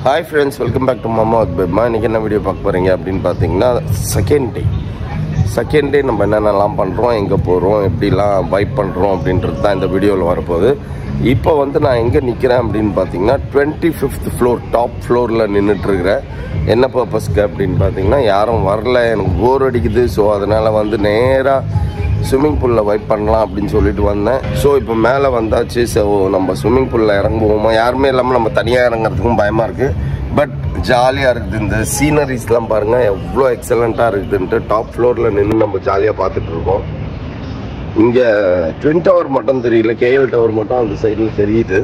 Hi friends, welcome back to Mama with Bebma. இன்னைக்கு என்ன video பார்க்க போறீங்க அப்படின்னு பார்த்தீங்கன்னா செகண்ட் டே நம்ம என்னென்னலாம் பண்ணுறோம், எங்கே போகிறோம், எப்படிலாம் வைப் பண்ணுறோம் அப்படின்றது தான் இந்த வீடியோவில் வரப்போகுது. இப்போ வந்து நான் எங்கே நிற்கிறேன் அப்படின்னு பார்த்தீங்கன்னா 25th ஃப்ளோர் டாப் ஃப்ளோரில் நின்றுட்டுருக்கிறேன். என்ன பர்பஸ்க்கு அப்படின்னு பார்த்தீங்கன்னா யாரும் வரல, எனக்கு போர் அடிக்குது. ஸோ அதனால் வந்து நேராக ஸ்விம்மிங் பூலில் வைப் பண்ணலாம் அப்படின்னு சொல்லிட்டு வந்தேன். ஸோ இப்போ மேலே வந்தாச்சு. ஸோ நம்ம ஸ்விம்மிங் பூலில் இறங்குவோமா, யாருமே இல்லாமல் நம்ம தனியாக இறங்குறதுக்கும் பயமாக இருக்குது. பட் ஜாலியாக இருக்குது. இந்த சீனரிஸ்லாம் பாருங்கள் எவ்வளோ எக்ஸலண்ட்டாக இருக்குதுன்ட்டு டாப் ஃப்ளோரில் நின்று நம்ம ஜாலியாக பார்த்துட்ருக்கோம். இங்கே ட்வின் டவர் மட்டும் தெரியல, கேஎல் டவர் மட்டும் அந்த சைடில் தெரியுது.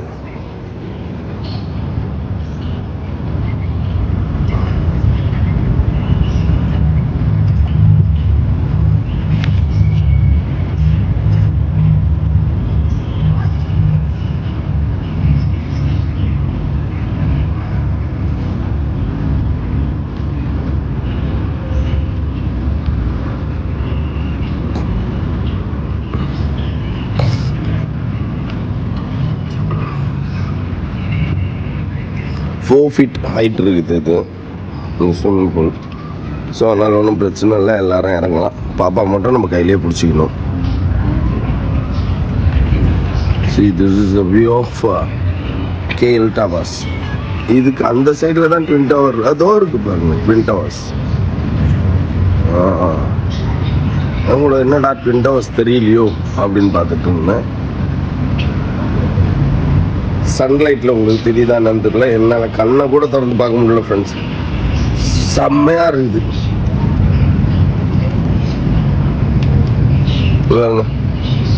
ஃபோர் ஃபீட் ஹைட் இருக்குது இது ஸ்விம்மிங் பூல். ஸோ அதனால் ஒன்றும் பிரச்சனை இல்லை, எல்லோரும் இறங்கலாம். பாப்பா மட்டும் நம்ம கையிலே பிடிச்சிக்கணும். See, this is the view of KL Towers. இதுக்கு அந்த சைடில் தான் ட்வின் டவர் அதோ இருக்குது பாருங்க, ட்வின் டவர்ஸ். அவங்களோட என்னடா ட்வின் டவர்ஸ் தெரியலையோ அப்படின்னு பார்த்துட்டு இருந்தேன். சன்லைட்டில் உங்களுக்கு தெரியுதா என்னன்னு தெரியல, என்னால் கண்ணை கூட திறந்து பார்க்க முடியல ஃப்ரெண்ட்ஸ். செம்மையாக இருக்குது.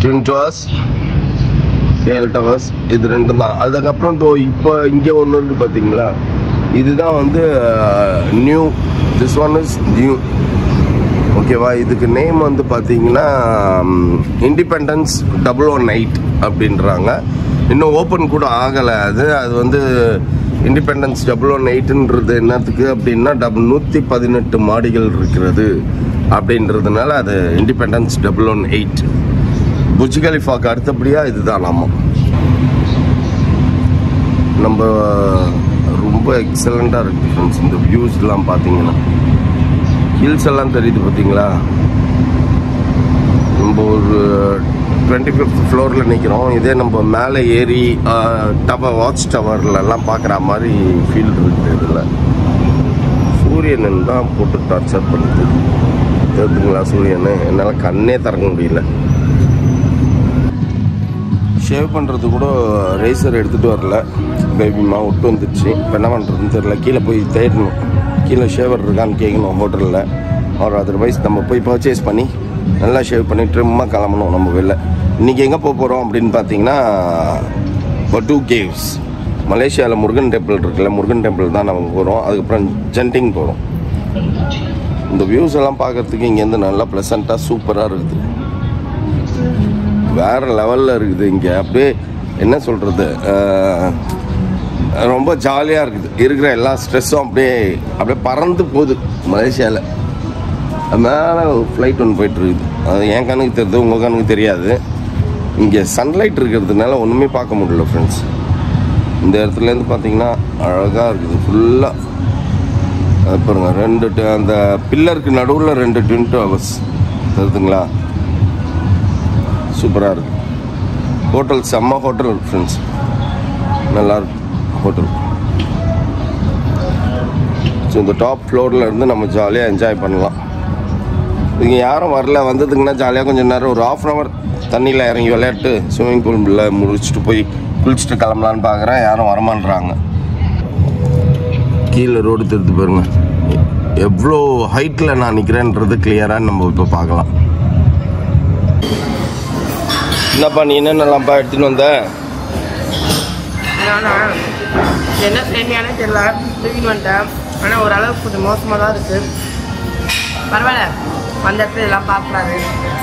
ட்வின் டவர்ஸ், கேஎல் டவர்ஸ், இது ரெண்டும் தான். அதுக்கப்புறம் இப்போ இங்கே ஒன்று இருக்குது பார்த்தீங்களா, இதுதான் வந்து new. This one is new. ஓகேவா, இதுக்கு நேம் வந்து பார்த்தீங்கன்னா இண்டிபெண்டன்ஸ் 018 அப்படின்றாங்க. இன்னும் ஓப்பன் கூட ஆகலை. அது வந்து இண்டிபெண்டன்ஸ் 018ன்றது என்னத்துக்கு அப்படின்னா 118 மாடிகள் இருக்கிறது அப்படின்றதுனால அது இண்டிபெண்டன்ஸ் 018. புர்ஜ் கலிஃபாக்கு அடுத்தபடியாக இதுதான். நம்ம ரொம்ப எக்ஸலண்ட்டாக இருக்குது ஃப்ரெண்ட்ஸ். இந்த வியூஸ்லாம் பார்த்தீங்கன்னா ஹில்ஸ் எல்லாம் தெரியுது பார்த்தீங்களா. நம்ம ஒரு 25th ஃப்ளோரில் நிற்கிறோம். இதே நம்ம மேலே ஏறி வாட்ச் டவர்லலாம் பார்க்குற மாதிரி ஃபீல் இருக்குது. இதில் சூரியன் தான் போட்டு டார்ச்சர் பண்ணுது தெரியுதுங்களா. சூரியன் என்னால் கண்ணே திறக்க முடியல. ஷேவ் பண்ணுறது கூட ரேசர் எடுத்துகிட்டு வரல, பேபிமா விட்டு வந்துடுச்சு. இப்போ என்ன பண்ணுறதுன்னு தெரியல. கீழே போய் தேடணும், கீழே ஷேவர் இருக்கான்னு கேட்கணும் ஹோட்டலில். ஒரு அதர்வைஸ் நம்ம போய் பர்ச்சேஸ் பண்ணி நல்லா ஷேவ் பண்ணி ட்ரிம்மாக கிளம்பணும் நம்ம வெளில. இன்றைக்கி எங்கே போக போகிறோம் அப்படின்னு பார்த்தீங்கன்னா பட்டு கேவ்ஸ். மலேசியாவில் முருகன் டெம்பிள் இருக்குல்ல, முருகன் டெம்பிள் தான் நம்ம போகிறோம். அதுக்கப்புறம் ஜென்டிங் போகிறோம். இந்த வியூஸ் எல்லாம் பார்க்குறதுக்கு இங்கேருந்து நல்லா ப்ளசண்ட்டாக சூப்பராக இருக்குது. வேறு லெவலில் இருக்குது. இங்கே அப்படியே என்ன சொல்கிறது, ரொம்ப ஜாலியாக இருக்குது. இருக்கிற எல்லா ஸ்ட்ரெஸ்ஸும் அப்படியே பறந்து போகுது மலேசியாவில். அதனால ஃப்ளைட் ஒன்று போயிட்டுருக்குது. அது என் கண்ணுக்கு தெரியுது, உங்கள் கண்ணுக்கு தெரியாது. இங்கே சன்லைட் இருக்கிறதுனால ஒன்றுமே பார்க்க முடியல ஃப்ரெண்ட்ஸ். இந்த இடத்துலேருந்து பார்த்தீங்கன்னா அழகாக இருக்குது ஃபுல்லாக. அது பாருங்கள், அந்த பில்லருக்கு நடுவில் 2 ட்வின் டவர்ஸ் தெரியுதுங்களா. சூப்பராக இருக்குது. ஹோட்டல் செம்ம ஹோட்டல் ஃப்ரெண்ட்ஸ், நல்லாயிருக்கு ஹோட்டல். ஸோ இந்த டாப் ஃப்ளோரில் இருந்து நம்ம ஜாலியாக என்ஜாய் பண்ணலாம். இங்கே யாரும் வரல, வந்ததுங்கன்னா ஜாலியாக கொஞ்சம் நேரம் ஒரு 1/2 hour தண்ணியில் இறங்கி விளையாட்டு ஸ்விம்மிங் பூலில் முடிச்சுட்டு போய் குளிச்சுட்டு கிளம்பலான்னு பார்க்குறேன். யாரும் வரமான்றாங்க. கீழே ரோடு தெரிஞ்சு பாருங்க, எவ்வளோ ஹைட்டில் நான் நிற்கிறேன்றது கிளியராக நம்ம இப்போ பார்க்கலாம். என்னப்பா நீ என்னென்னலாம்ப்பா எடுத்துன்னு வந்த? என்ன சேமியானே தெரியல, தூக்கிட்டு வந்துட்டேன். ஆனால் ஓரளவுக்கு கொஞ்சம் மோசமாக தான் இருக்குது. பரவாயில்ல, அந்த இடத்துல எல்லாம் பார்க்கறாரு.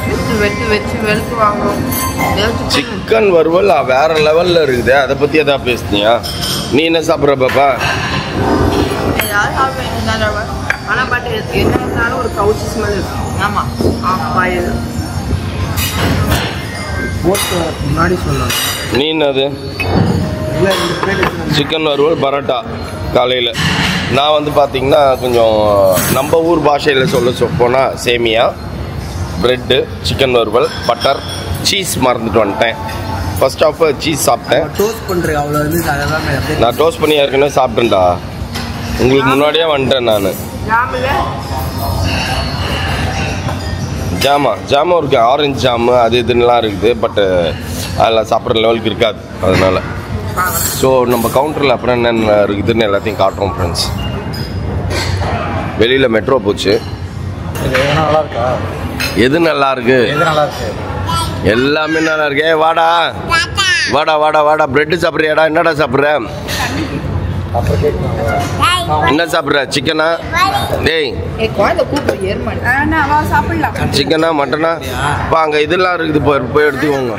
வச்சு வெளுத்து வாங்கணும். சிக்கன் வறுவல் வேற லெவலில் இருக்குது. அதை பற்றி எதாவது பேசுனியா? நீ என்ன சாப்பிட்ற பாப்பா? ஏதாவது சாப்பிடுவேன். ஆனால் பட் என்ன இருந்தாலும் ஒரு கவுச்சி ஸ்மெல் இருக்கும். ஆமாம், ஆயில் போட்டு முன்னாடி சொல்லணும். நீ என்னது? சிக்கன் வறுவல் பரோட்டா. காலையில் நான் வந்து பார்த்திங்கன்னா கொஞ்சம் நம்ம ஊர் பாஷையில் சொல்ல போனால் சேமியா, ப்ரெட்டு, சிக்கன் வறுவல், பட்டர், சீஸ் மறந்துட்டு வந்துட்டேன். ஃபர்ஸ்ட் ஆஃப் சீஸ் சாப்பிட்டேன். டோஸ்ட் பண்ணுறேன் அவ்வளோ வந்து நான் டோஸ்ட் பண்ணி ஏற்கனவே சாப்பிட்டேன்டா. உங்களுக்கு முன்னாடியே வந்துட்டேன் நான். ஜாமும் இருக்குது, ஆரஞ்சு ஜாமு அது இதுன்னெலாம் இருக்குது. பட்டு அதில் சாப்பிட்ற லெவலுக்கு இருக்காது. அதனால் ஸோ நம்ம கவுண்டரில் அப்புறம் என்னென்ன இருக்குதுன்னு எல்லாத்தையும் காட்டுறோம் ஃப்ரெண்ட்ஸ். வெளியில் மெட்ரோ போச்சு. நல்லா இருக்கா? எது நல்லா இருக்கு? எல்லாமே நல்லா இருக்கு. வாடா வாடா வாடா வாடா. பிரெட்டு சாப்பிட்றியாடா? என்னடா சாப்பிட்ற? என்ன சாப்பிட்ற? சிக்கனா? டேய் சிக்கனா மட்டனா? இப்போ அங்கே இதெல்லாம் இருக்குது, போய் எடுத்துக்கோங்க.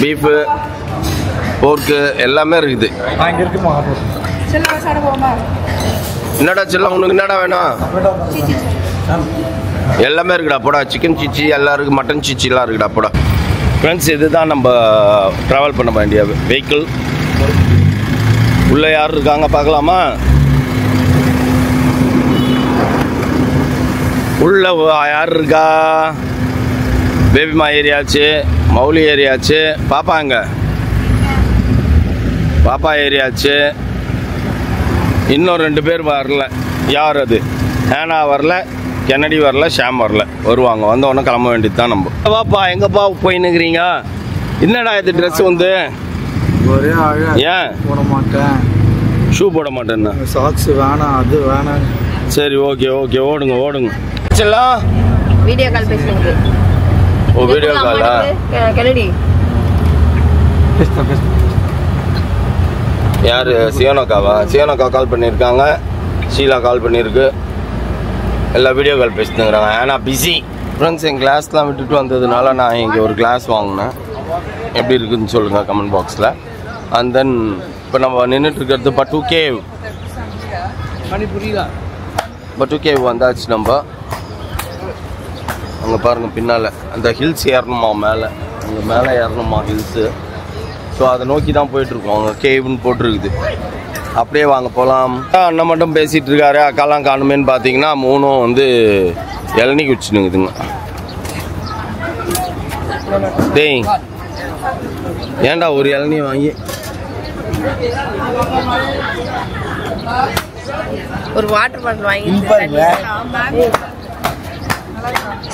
பீஃபு, போர்க்கு எல்லாமே இருக்குது. என்னடா செல்லம், உனக்கு என்னடா வேணும்? எல்லாமே இருக்குடா போடா. சிக்கன் சிச்சி எல்லாம் இருக்குது, மட்டன் சிச்சிலாம் இருக்குடா போடா. ஃப்ரெண்ட்ஸ், இதுதான் நம்ம ட்ராவல் பண்ண வேண்டிய வெஹிக்கிள். உள்ளே யார் இருக்காங்க பார்க்கலாமா? உள்ள யார் இருக்கா? பேபிமா ஏரியாச்சு, மௌலி ஏரியாச்சு, பாப்பாங்க பாப்பா ஏரியாச்சு. இன்னும் 2 பேர் வரல. யார் அது? ஹேனா வரல, கென்னடி வரல, ஷாம் வரல. வருவாங்க, வந்த உடனே கிளம்ப வேண்டியது தான் நம்ம. பாப்பா எங்கப்பா போயின்னுக்கிறீங்க? என்னடா இது ட்ரெஸ் வந்து ஒரே ஏன் போட மாட்டேன்? ஷூ போட மாட்டேன்னா? சாக்ஸ் வேணாம், அது வேணாம். சரி ஓகே ஓகே, ஓடுங்க ஓடுங்க. செல்லாம் வீடியோ கால் பேசுங்க. ஓ வீடியோ காலா? கென்னடி யார்? சியோனாக்காவா? சியோனாக்கா கால் பண்ணியிருக்காங்க, ஷீலா கால் பண்ணியிருக்கு. எல்லாம் வீடியோ கால் பேசிட்டுங்கிறாங்க. ஆனால் பிஸி. ஃப்ரெண்ட்ஸ், என் கிளாஸ்லாம் விட்டுட்டு வந்ததுனால நான் இங்கே ஒரு கிளாஸ் வாங்கினேன். எப்படி இருக்குதுன்னு சொல்லுங்கள் கமெண்ட் பாக்ஸில். அண்ட் தென் இப்போ நம்ம நின்றுட்டு இருக்கிறது பட்டு கேவ். பட்டு கேவ் வந்தாச்சு நம்ம. அங்கே பாருங்கள் பின்னால் அந்த ஹில்ஸ் ஏறணுமா மேலே, அங்கே மேலே ஏறணுமா ஹில்ஸு. ஸோ அதை நோக்கி தான் போயிட்டுருக்கோம். அங்கே கேவ்னு போட்டிருக்குது. அப்படியே வாங்க போகலாம். அண்ணன் மட்டும் பேசிகிட்டு இருக்காரு, அக்காலாம் காணுமேன்னு பார்த்தீங்கன்னா 3 வந்து இளநீ குச்சினுக்குதுங்க. டேய் ஏன்டா ஒரு இளநீ வாங்கி ஒரு வாட்டர் பாட்டில் வாங்கி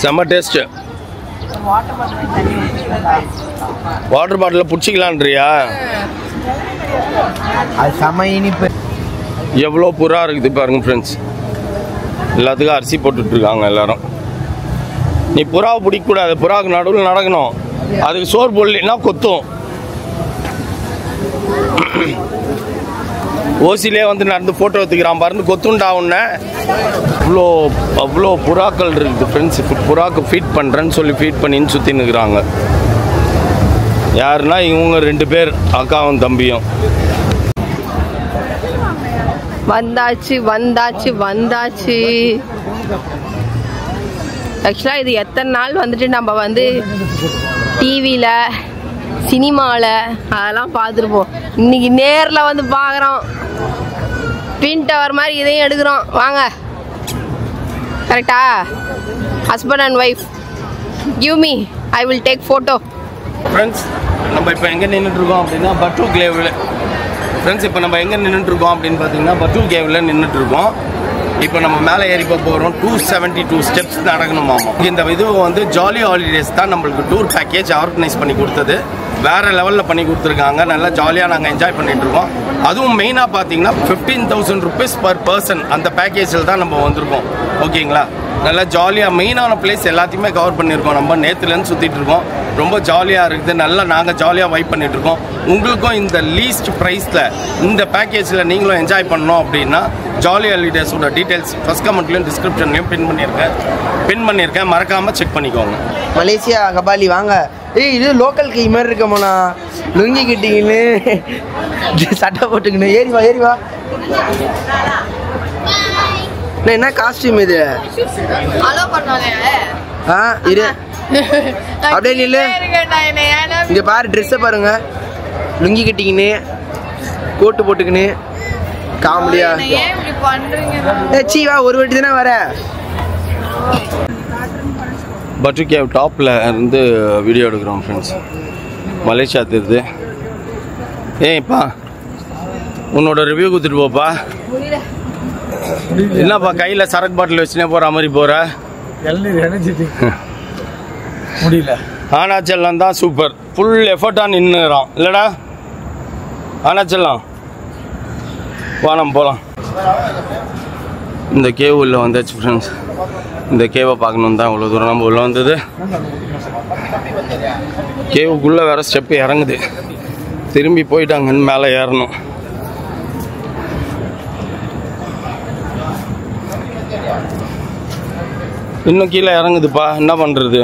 செம்ம டேஸ்ட்டு. Water bottle பிடிச்சிக்கலான்றியா? அது செம்ம இனிப்பு. எவ்வளோ புறா இருக்குது பாருங்க ஃப்ரெண்ட்ஸ். எல்லாத்துக்கும் அரிசி போட்டுட்ருக்காங்க எல்லாரும். நீ புறாவை பிடிக்கக்கூடாது, புறாவுக்கு நடுவில் நடக்கணும். அதுக்கு சோறு போடலைன்னா கொத்தும். ஓசிலே வந்து நடந்து ஃபோட்டோ எடுத்துக்கிறான் பாருன்னு கொத்துண்டா உன்ன. அவ்வளோ புறாக்கள் இருக்குது ஃப்ரெண்ட்ஸ். புறாக்கு ஃபீட் பண்ணுறேன்னு சொல்லி ஃபீட் பண்ணின்னு சுற்றின்னு இருக்கிறாங்க. யாருன்னா இவங்க 2 பேர், அக்காவும் தம்பியும். வந்தாச்சு வந்தாச்சு வந்தாச்சு. ஆக்சுவலாக இது எத்தனை நாள் வந்துட்டு நம்ம வந்து டிவியில் சினிமாவில் அதெல்லாம் பார்த்துருப்போம். இன்னைக்கு நேரில் வந்து பார்க்குறோம். ட்வின் டவர் மாதிரி இதையும் எடுக்கிறோம். வாங்க, கரெக்டா? Husband and wife, give me, I will take photo. Friends, நம்ம இப்போ எங்கே நின்றுட்டுருக்கோம் அப்படின்னா பட்டு கேவில். ஃப்ரெண்ட்ஸ், இப்போ நம்ம எங்கே நின்றுட்டுருக்கோம் அப்படின்னு பார்த்தீங்கன்னா பட்டு கேவில் நின்றுட்டுருக்கோம். இப்போ நம்ம மேலே ஏறி போகிறோம். 272 ஸ்டெப்ஸ் நடக்கணுமாமா. இந்த இது வந்து ஜாலி ஹாலிடேஸ் தான் நம்மளுக்கு டூர் பேக்கேஜ் ஆர்கனைஸ் பண்ணி கொடுத்தது. வேறு லெவலில் பண்ணி கொடுத்துருக்காங்க. நல்லா ஜாலியாக நாங்கள் என்ஜாய் பண்ணிகிட்ருக்கோம். அதுவும் மெயினாக பார்த்தீங்கன்னா 15,000 rupees per person அந்த பேக்கேஜில் தான் நம்ம வந்திருக்கோம். ஓகேங்களா? நல்லா ஜாலியாக மெயினான பிளேஸ் எல்லாத்தையுமே கவர் பண்ணியிருக்கோம். நம்ம நேற்றுலேருந்து சுற்றிட்டு இருக்கோம். ரொம்ப ஜாலியாக இருக்குது. நல்லா நாங்கள் ஜாலியாக வைப் பண்ணிகிட்ருக்கோம். உங்களுக்கும் இந்த லீஸ்ட் ப்ரைஸில் இந்த பேக்கேஜில் நீங்களும் என்ஜாய் பண்ணணும் அப்படின்னா ஜாலி ஹாலிடேஸோட டீட்டெயில்ஸ் ஃபஸ்ட் கமெண்ட்லேயும் டிஸ்கிரிப்ஷன்லேயும் பின் பண்ணியிருக்கேன். மறக்காமல் செக் பண்ணிக்கோங்க. மலேசியா கபாலி வாங்க. இது லோக்கல் கை மாதிரி இருக்கமாண்ணா. லுங்கி கிட்டிங்கன்னு சட்டை போட்டுக்கின்னு ஏறி வா. என்ன காஸ்டியூம் இது? இரு அப்படியே நில்லு. இங்க பாரு, ட்ரெஸ்ஸை பாருங்க. லுங்கி கட்டிக்கின்னு கோட்டு போட்டுக்கின்னு காமெடியா சீவா ஒரு வாட்டி தானே வர. பட்டு கேவ் டாப்பில் இருந்து வீடியோ எடுக்கிறோம் ஃப்ரெண்ட்ஸ். மலேசியா தெரியுது. ஏய்ப்பா உன்னோட ரிவ்யூ கொடுத்துட்டு போப்பா. என்னப்பா கையில் சரக்கு பாட்டில் வச்சுனே போகிற மாதிரி போகிற? முடியல. ஆனாச்செல்லாம் தான் சூப்பர். ஃபுல் எஃபர்ட்டாக நின்றுறான் இல்லைடா ஆனாச்செல்லாம். வானம் போகலாம். இந்த கேவ் உள்ள வந்தாச்சு ஃப்ரெண்ட்ஸ். இந்த கேவை பார்க்கணும் தான் இவ்வளோ தூரம் நம்ம உள்ள வந்தது. கேவுக்குள்ளே வேறு ஸ்டெப்பு இறங்குது. திரும்பி போயிட்டாங்கன்னு மேலே ஏறணும். இன்னும் கீழே இறங்குதுப்பா. என்ன பண்ணுறது?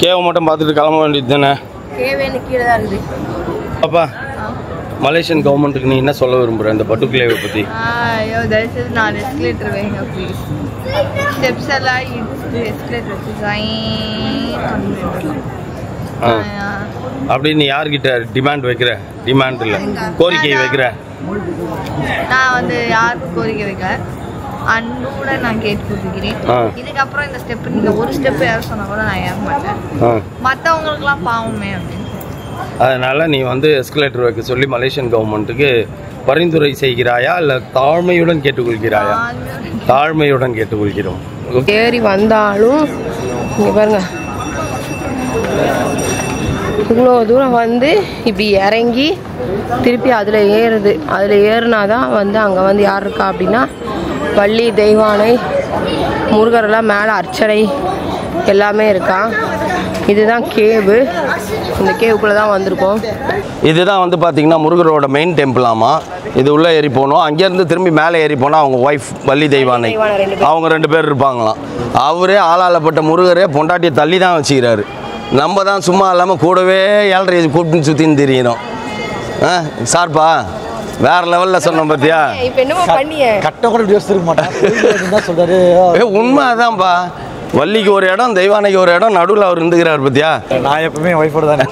கேவை மட்டும் பார்த்துட்டு கிளம்ப வேண்டியது தானே. அப்பா மலேசியன் கவர்மெண்ட்டுக்கு நீ என்ன சொல்ல விரும்புகிற இந்த பட்டு கேவை பற்றி? ஐயோ தயவுசெய்து நான் எஸ்கலேட்டர் வைங்க ப்ளீஸ். ஸ்டெப்ஸ் எல்லாம் எஸ்கலேட்டர் வச்சு அப்படி நீ யார்கிட்ட டிமாண்ட் வைக்கிற? டிமாண்ட் இல்லை, கோரிக்கை வைக்கிற? நான் வந்து யாருக்கும் கோரிக்கை வைக்கல, அன்போட நான் கேட்டுக்கொள்கிறேன். இதுக்கப்புறம் இந்த ஸ்டெப் நீங்க ஒரு ஸ்டெப் யாரும் சொன்னா கூட நான் ஏற மாட்டேன். மற்றவங்களுக்குலாம் பாவமே அப்படின்னு. அதனால நீ வந்து எஸ்கலேட்டர் வைக்க சொல்லி மலேசியன் கவர்மெண்ட்டுக்கு பரிந்துரை செய்கிறாயா இல்லை தாழ்மையுடன் கேட்டுக்கொள்கிறாயா? தாழ்மையுடன் கேட்டுக்கொள்கிறோம். ஏறி வந்தாலும் இங்கே பாருங்க, இவ்வளோ தூரம் வந்து இப்படி இறங்கி திருப்பி அதில் ஏறுது. அதில் ஏறுனாதான் வந்து அங்கே வந்து யார் இருக்கா அப்படின்னா வள்ளி தெய்வானை முருகரெல்லாம் மேலே அர்ச்சனை எல்லாமே இருக்கா. இதுதான் கேவு. இந்த கேவுக்குள்ளே தான் வந்திருக்கோம். இதுதான் வந்து பார்த்தீங்கன்னா முருகரோட மெயின் டெம்பிளாமா. இது உள்ளே ஏறி போகணும். அங்கேருந்து திரும்பி மேலே ஏறி போனால் அவங்க ஒய்ஃப் வள்ளி தெய்வானை அவங்க 2 பேர் இருப்பாங்களாம். அவரே ஆளாளப்பட்ட முருகரே பொண்டாட்டியை தள்ளி தான் வச்சுக்கிறாரு. நம்ம தான் சும்மா இல்லாமல் கூடவே 7:30 கூப்பிட்டு சுற்றின்னு தெரியணும். சார்ப்பா வேற லெவலில் சொன்னோம் பார்த்தியா? இப்போ என்னமோ பண்ணிய கட்ட கூட யோசிச்சிருக்க மாட்டேன் சொல்றாரு. உண்மை அதான்ப்பா. வள்ளிக்கு ஒரு இடம், தெய்வானைக்கு ஒரு இடம், நடுவில் அவர் இருந்துக்கிறார் பார்த்தியா? நான் எப்பவுமே ஒய்ஃபோட தானே.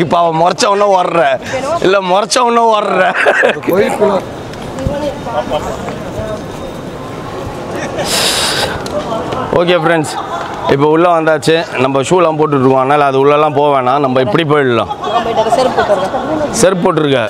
இப்போ அவன் முறைச்ச ஒன்றும் வர்ற இல்லை, முறைச்ச ஒன்றும் வர்ற. ஓகே ஃப்ரெண்ட்ஸ், இப்போ உள்ளே வந்தாச்சு. நம்ம ஷூலாம் போட்டுட்ருக்கோம், அதனால் அது உள்ளெல்லாம் போக வேணாம். நம்ம இப்படி போயிடலாம். செருப்பு போட்டிருக்க.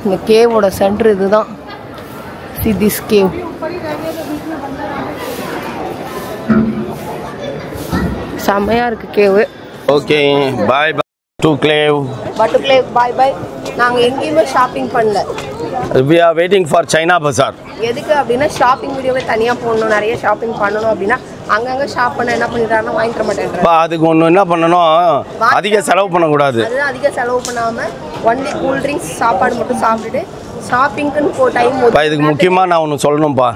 இந்த கேவோட சென்டர் இதுதான். See this cave. செம்மையா இருக்கு cave. Okay bye bye to Clive. பட்டு கிளேவ் பாய் பாய். நாங்க எங்கேயுமே ஷாப்பிங் பண்ணல. We are waiting for China Bazaar. எதுக்கு அப்படின்னா ஷாப்பிங் வீடியோவே தனியாக போடணும், நிறைய ஷாப்பிங் பண்ணணும் அப்படின்னா அங்கங்கே ஷாப் பண்ண என்ன பண்ணிடுறாங்கன்னா வாங்கி தர மாட்டேன்றாங்க. அதுக்கு ஒன்று என்ன பண்ணணும், அதிக செலவு பண்ணக்கூடாது. அதுதான் அதிக செலவு பண்ணாமல் ஒன்லி கூல் ட்ரிங்க்ஸ் சாப்பாடு மட்டும் சாப்பிட்டுட்டு ஷாப்பிங்க்குன்னு டைம். இதுக்கு முக்கியமாக நான் ஒன்று சொல்லணும்ப்பா.